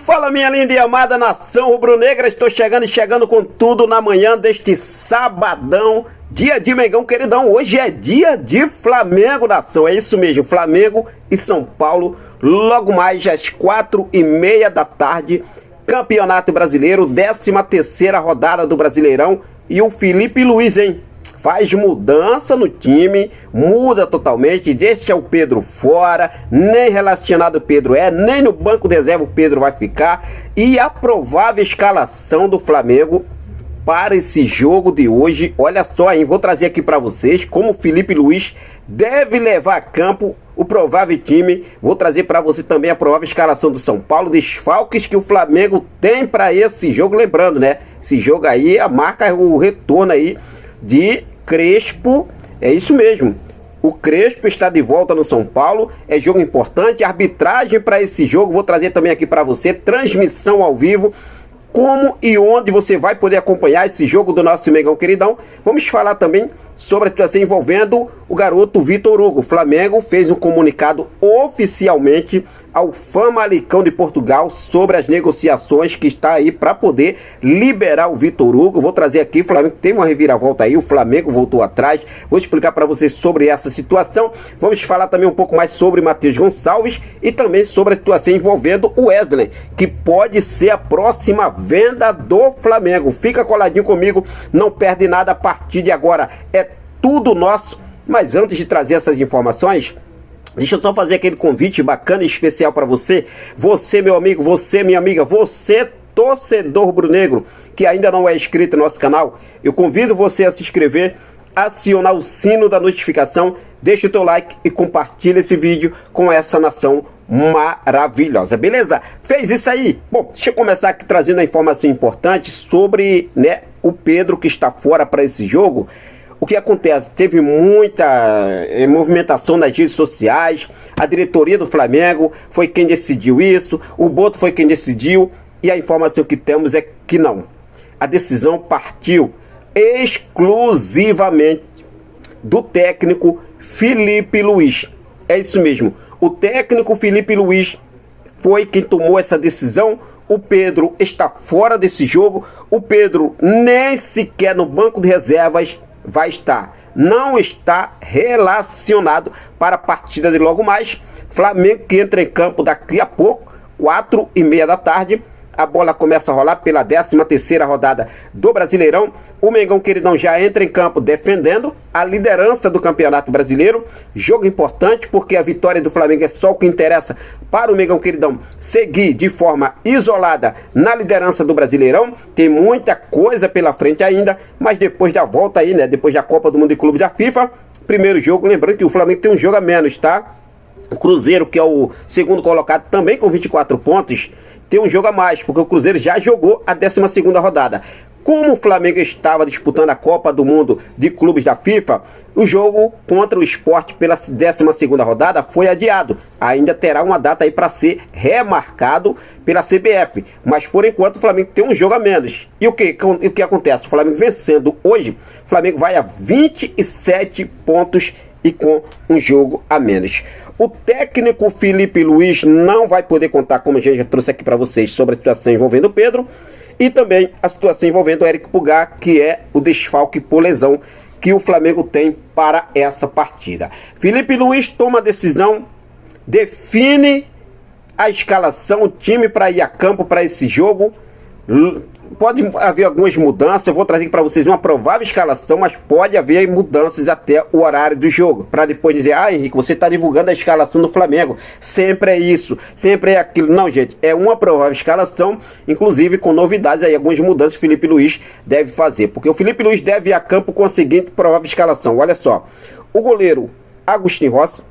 Fala, minha linda e amada nação rubro-negra, estou chegando com tudo na manhã deste sabadão, dia de Mengão queridão. Hoje é dia de Flamengo, nação, é isso mesmo, Flamengo e São Paulo, logo mais às 4h30 da tarde, Campeonato Brasileiro, 13ª rodada do Brasileirão, e o Felipe Luiz, hein? Faz mudança no time, muda totalmente, deixa o Pedro fora, nem relacionado o Pedro nem no banco de reserva o Pedro vai ficar. E a provável escalação do Flamengo para esse jogo de hoje, olha só, hein, vou trazer aqui para vocês como o Felipe Luiz deve levar a campo o provável time. Vou trazer para você também a provável escalação do São Paulo, desfalques que o Flamengo tem para esse jogo, lembrando, né, esse jogo aí marca o retorno aí de Crespo, é isso mesmo. O Crespo está de volta no São Paulo, é jogo importante, arbitragem para esse jogo, vou trazer também aqui para você, transmissão ao vivo, como e onde você vai poder acompanhar esse jogo do nosso Mengão queridão. Vamos falar também sobre a situação envolvendo o garoto Vitor Hugo. O Flamengo fez um comunicado oficialmente ao Famalicão de Portugal sobre as negociações que está aí para poder liberar o Vitor Hugo. Vou trazer aqui, o Flamengo teve uma reviravolta aí, o Flamengo voltou atrás. Vou explicar para vocês sobre essa situação. Vamos falar também um pouco mais sobre Matheus Gonçalves e também sobre a situação envolvendo o Wesley, que pode ser a próxima venda do Flamengo. Fica coladinho comigo, não perde nada a partir de agora. É tudo nosso. Mas antes de trazer essas informações, deixa eu só fazer aquele convite bacana e especial para você. Você, meu amigo, você, minha amiga, você, torcedor rubro-negro, que ainda não é inscrito no nosso canal, eu convido você a se inscrever, acionar o sino da notificação, deixa o teu like e compartilha esse vídeo com essa nação maravilhosa, beleza? Fez isso aí? Bom, deixa eu começar aqui trazendo a informação importante sobre, né, o Pedro que está fora para esse jogo. O que acontece? Teve muita movimentação nas redes sociais, a diretoria do Flamengo foi quem decidiu isso, o Boto foi quem decidiu, e a informação que temos é que não. A decisão partiu exclusivamente do técnico Felipe Luiz. É isso mesmo, o técnico Felipe Luiz foi quem tomou essa decisão. O Pedro está fora desse jogo, o Pedro nem sequer no banco de reservas vai estar, não está relacionado para a partida de logo mais. Flamengo que entra em campo daqui a pouco, 4h30 da tarde. A bola começa a rolar pela 13ª rodada do Brasileirão. O Mengão queridão já entra em campo defendendo a liderança do Campeonato Brasileiro. Jogo importante porque a vitória do Flamengo é só o que interessa para o Mengão queridão seguir de forma isolada na liderança do Brasileirão. Tem muita coisa pela frente ainda, mas depois da volta aí, né, depois da Copa do Mundo e Clube da FIFA, primeiro jogo, lembrando que o Flamengo tem um jogo a menos, tá? O Cruzeiro, que é o segundo colocado, também com 24 pontos, tem um jogo a mais, porque o Cruzeiro já jogou a 12ª rodada. Como o Flamengo estava disputando a Copa do Mundo de Clubes da FIFA, o jogo contra o Sport pela 12ª rodada foi adiado. Ainda terá uma data aí para ser remarcado pela CBF. Mas por enquanto o Flamengo tem um jogo a menos. E o que acontece? O Flamengo vencendo hoje, o Flamengo vai a 27 pontos e com um jogo a menos. O técnico Felipe Luiz não vai poder contar, como a gente já trouxe aqui para vocês, sobre a situação envolvendo o Pedro e também a situação envolvendo o Eric Pulgar, que é o desfalque por lesão que o Flamengo tem para essa partida. Felipe Luiz toma a decisão, define a escalação, o time para ir a campo para esse jogo. Pode haver algumas mudanças, eu vou trazer para vocês uma provável escalação, mas pode haver mudanças até o horário do jogo, para depois dizer, Henrique, você está divulgando a escalação do Flamengo, sempre é isso, sempre é aquilo. Não, gente, é uma provável escalação, inclusive com novidades aí, algumas mudanças que o Felipe Luiz deve fazer, porque o Felipe Luiz deve ir a campo com a seguinte provável escalação. Olha só, o goleiro Agustin Rossi,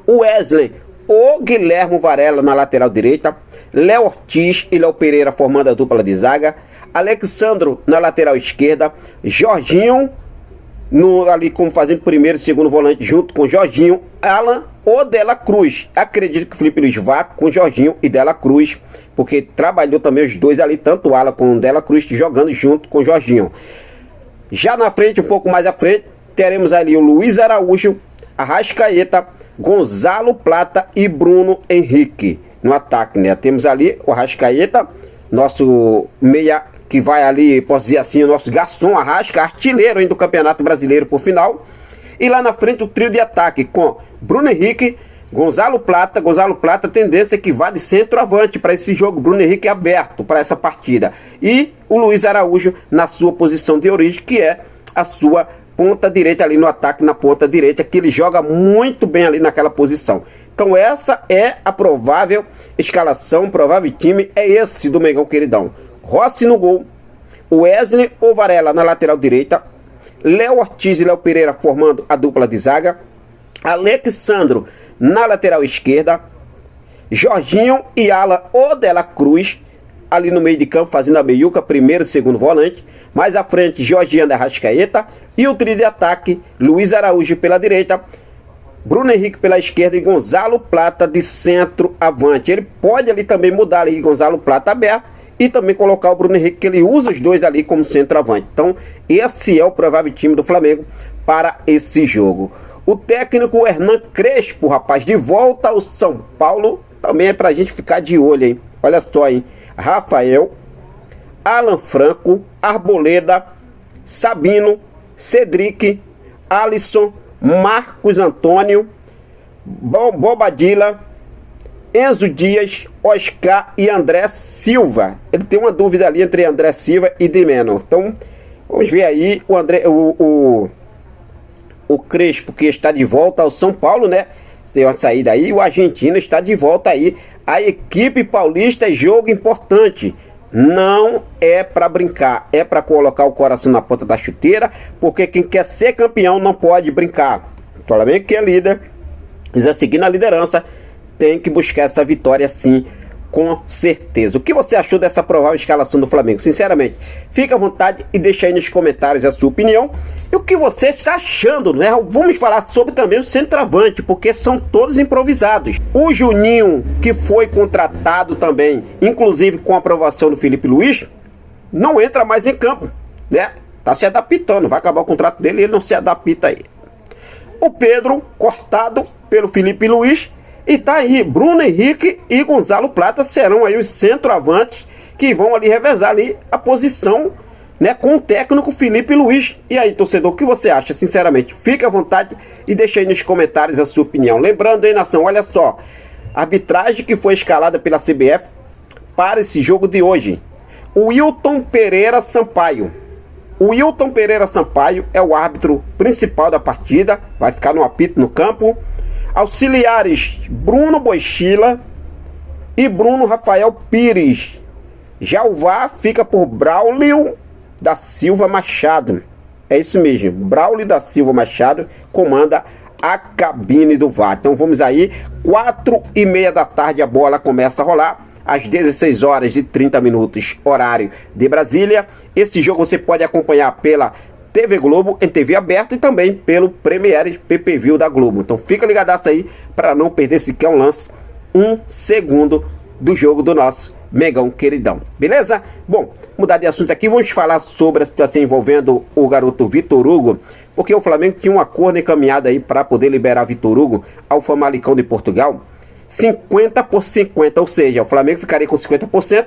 o Wesley, o Guilherme Varela na lateral direita, Léo Ortiz e Léo Pereira formando a dupla de zaga, Alexandro na lateral esquerda, Jorginho ali como fazendo primeiro e segundo volante junto com Jorginho, Alan ou Dela Cruz. Acredito que o Felipe Luiz vá com Jorginho e Dela Cruz, porque trabalhou também os dois ali, tanto o Alan como o Dela Cruz, jogando junto com Jorginho. Já na frente, um pouco mais à frente, teremos ali o Luiz Araújo, Arrascaeta, Gonzalo Plata e Bruno Henrique. no ataque, né? Temos ali o Arrascaeta, nosso meia que vai ali, posso dizer assim, o nosso garçom Arrasca, artilheiro do Campeonato Brasileiro por final. E lá na frente o trio de ataque com Bruno Henrique, Gonzalo Plata, tendência que vá de centroavante para esse jogo. Bruno Henrique é aberto para essa partida. E o Luiz Araújo na sua posição de origem, que é a sua ponta direita ali no ataque, na ponta direita, que ele joga muito bem ali naquela posição. Então essa é a provável escalação, provável time é esse do Mengão Queridão. Rossi no gol, Wesley ou Varela na lateral direita, Léo Ortiz e Léo Pereira formando a dupla de zaga, Alexandro na lateral esquerda, Jorginho e Alan ou Dela Cruz ali no meio de campo fazendo a meiuca, primeiro e segundo volante. Mais à frente Jorginho da Arrascaeta e o trio de ataque Luiz Araújo pela direita, Bruno Henrique pela esquerda e Gonzalo Plata de centroavante. Ele pode ali também mudar ali Gonzalo Plata aberto e também colocar o Bruno Henrique, que ele usa os dois ali como centroavante. Então esse é o provável time do Flamengo para esse jogo. O técnico Hernan Crespo, rapaz, de volta ao São Paulo, também é pra gente ficar de olho, hein? Olha só, hein? Rafael, Alan Franco, Arboleda, Sabino, Cedric, Alisson, Marcos Antônio, Bobadilla, Enzo Dias, Oscar e André Silva. Ele tem uma dúvida ali entre André Silva e Di Meno. Então, vamos ver aí o Crespo, que está de volta ao São Paulo, né? Tem uma saída aí, o argentino está de volta aí. A equipe paulista é jogo importante. Não é para brincar, é para colocar o coração na ponta da chuteira, porque quem quer ser campeão não pode brincar. O Flamengo, que é líder, quiser seguir na liderança, tem que buscar essa vitória sim, com certeza. O que você achou dessa provável escalação do Flamengo? Sinceramente, fica à vontade e deixa aí nos comentários a sua opinião e o que você está achando, né? Vamos falar sobre também o centroavante, porque são todos improvisados. O Juninho, que foi contratado também, inclusive com a aprovação do Felipe Luiz, não entra mais em campo, né? Tá se adaptando, vai acabar o contrato dele e ele não se adapta aí. O Pedro, cortado pelo Felipe Luiz. E tá aí, Bruno Henrique e Gonzalo Plata serão aí os centroavantes que vão ali revezar ali a posição, né, com o técnico Felipe Luiz. E aí, torcedor, o que você acha? Sinceramente, fique à vontade e deixe aí nos comentários a sua opinião. Lembrando aí, nação, olha só, a arbitragem que foi escalada pela CBF para esse jogo de hoje. O Wilton Pereira Sampaio. O Wilton Pereira Sampaio é o árbitro principal da partida, vai ficar no apito no campo. Auxiliares Bruno Boichila e Bruno Rafael Pires. Já o VAR fica por Braulio da Silva Machado. É isso mesmo, Braulio da Silva Machado comanda a cabine do VAR. Então vamos aí, 4h30 da tarde a bola começa a rolar. Às 16 horas e 30 minutos, horário de Brasília. Esse jogo você pode acompanhar pela TV Globo, em TV aberta e também pelo Premiere PPV da Globo. Então fica ligadaço aí para não perder sequer um lance, um segundo do jogo do nosso Mengão Queridão. Beleza? Bom, mudar de assunto aqui, vamos falar sobre a situação envolvendo o garoto Vitor Hugo, porque o Flamengo tinha um acordo encaminhado aí para poder liberar Vitor Hugo ao Famalicão de Portugal, 50 por 50, ou seja, o Flamengo ficaria com 50%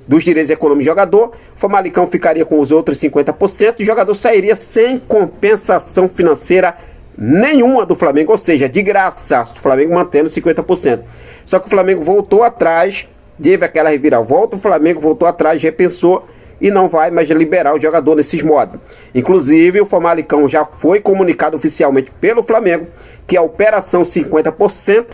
dos direitos econômicos do jogador, o Famalicão ficaria com os outros 50%, e o jogador sairia sem compensação financeira nenhuma do Flamengo, ou seja, de graça, o Flamengo mantendo 50%. Só que o Flamengo voltou atrás, teve aquela reviravolta, o Flamengo voltou atrás, repensou e não vai mais liberar o jogador nesses modos. Inclusive, o Famalicão já foi comunicado oficialmente pelo Flamengo que a operação 50%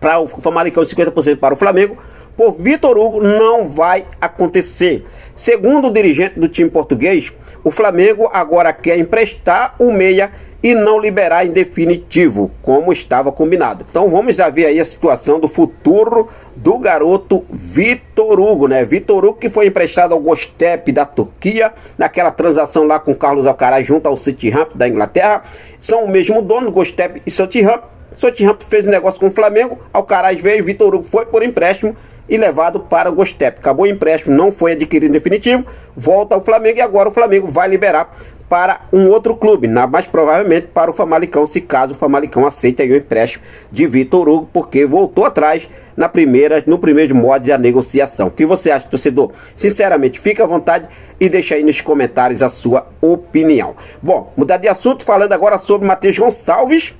para o Famalicão e 50% para o Flamengo por Vitor Hugo não vai acontecer. Segundo o dirigente do time português, o Flamengo agora quer emprestar o meia e não liberar em definitivo, como estava combinado. Então vamos ver aí a situação do futuro do garoto Vitor Hugo, né? Vitor Hugo, que foi emprestado ao Göztepe da Turquia, naquela transação lá com Carlos Alcaraz junto ao Southampton da Inglaterra. São o mesmo dono, Göztepe e Southampton. Southampton fez um negócio com o Flamengo, Alcaraz veio, Vitor Hugo foi por empréstimo e levado para o Göztepe. Acabou o empréstimo, não foi adquirido em definitivo, volta ao Flamengo e agora o Flamengo vai liberar para um outro clube, mais provavelmente para o Famalicão, se caso o Famalicão aceite aí o empréstimo de Vitor Hugo, porque voltou atrás no primeiro modo da negociação. O que você acha, torcedor? Sinceramente, fica à vontade e deixa aí nos comentários a sua opinião. Bom, mudar de assunto, falando agora sobre Matheus Gonçalves,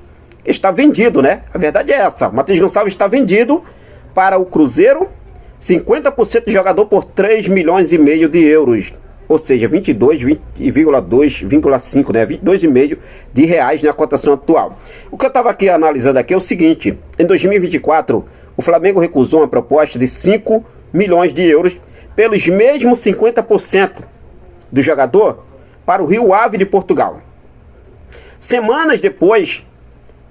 está vendido, né? A verdade é essa, Matheus Gonçalves está vendido para o Cruzeiro, 50% de jogador por 3 milhões e meio de euros. Ou seja, 22,5, né? 22,5 de reais na cotação atual. O que eu estava aqui analisando aqui é o seguinte: em 2024, o Flamengo recusou uma proposta de 5 milhões de euros pelos mesmos 50% do jogador para o Rio Ave de Portugal. Semanas depois,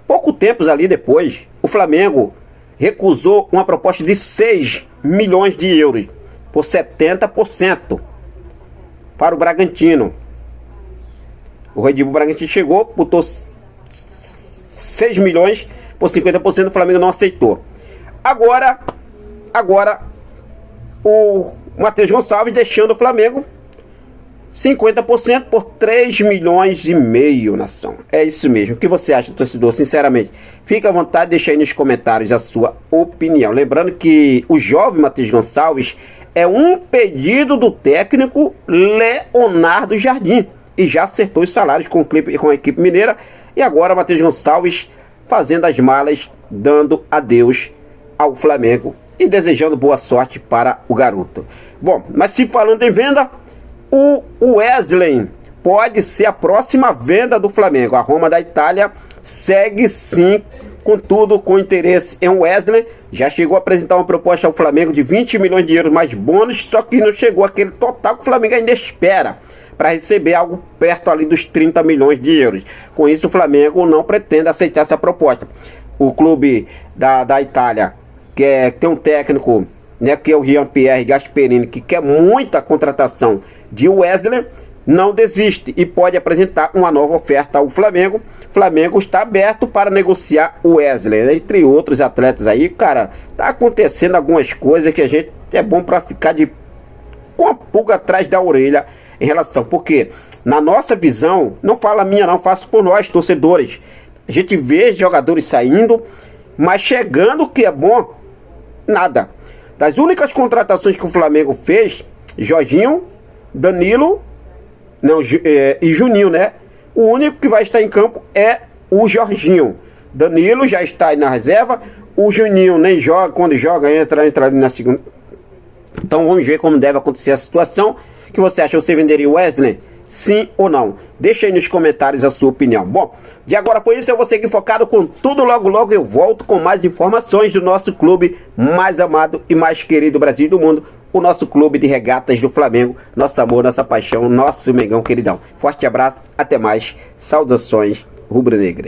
pouco tempo ali depois, o Flamengo recusou uma proposta de 6 milhões de euros por 70%. Para o Bragantino. O Red Bull Bragantino chegou, botou 6 milhões por 50%, o Flamengo não aceitou. Agora o Matheus Gonçalves deixando o Flamengo 50% por 3 milhões e meio, nação. É isso mesmo. O que você acha, torcedor? Sinceramente, fica à vontade, deixa aí nos comentários a sua opinião. Lembrando que o jovem Matheus Gonçalves é um pedido do técnico Leonardo Jardim e já acertou os salários com a equipe mineira. E agora Matheus Gonçalves fazendo as malas, dando adeus ao Flamengo e desejando boa sorte para o garoto. Bom, mas se falando em venda, o Wesley pode ser a próxima venda do Flamengo. A Roma da Itália segue sim, contudo, com interesse em Wesley. Já chegou a apresentar uma proposta ao Flamengo de 20 milhões de euros mais bônus, só que não chegou aquele total que o Flamengo ainda espera para receber algo perto ali dos 30 milhões de euros. Com isso, o Flamengo não pretende aceitar essa proposta. O clube da Itália, que tem um técnico, né, que é o Jean-Pierre Gasperini, que quer muita contratação de Wesley, não desiste e pode apresentar uma nova oferta ao Flamengo. O Flamengo está aberto para negociar o Wesley, entre outros atletas aí. Cara, tá acontecendo algumas coisas que a gente é bom para ficar com a pulga atrás da orelha em relação, porque na nossa visão, não fala minha não, faço por nós, torcedores. A gente vê jogadores saindo, mas chegando, que é bom, nada. Das únicas contratações que o Flamengo fez, Jorginho, Danilo, não, e Juninho, né? O único que vai estar em campo é o Jorginho. Danilo já está aí na reserva. O Juninho nem joga, quando joga entra ali na segunda. Então vamos ver como deve acontecer a situação. O que você acha? Você venderia o Wesley? Sim ou não? Deixa aí nos comentários a sua opinião. Bom, de agora foi isso. Eu vou seguir focado com tudo. Logo eu volto com mais informações do nosso clube mais amado e mais querido do Brasil e do mundo. O nosso clube de regatas do Flamengo. Nosso amor, nossa paixão, nosso Mengão queridão. Forte abraço, até mais. Saudações rubro-negras.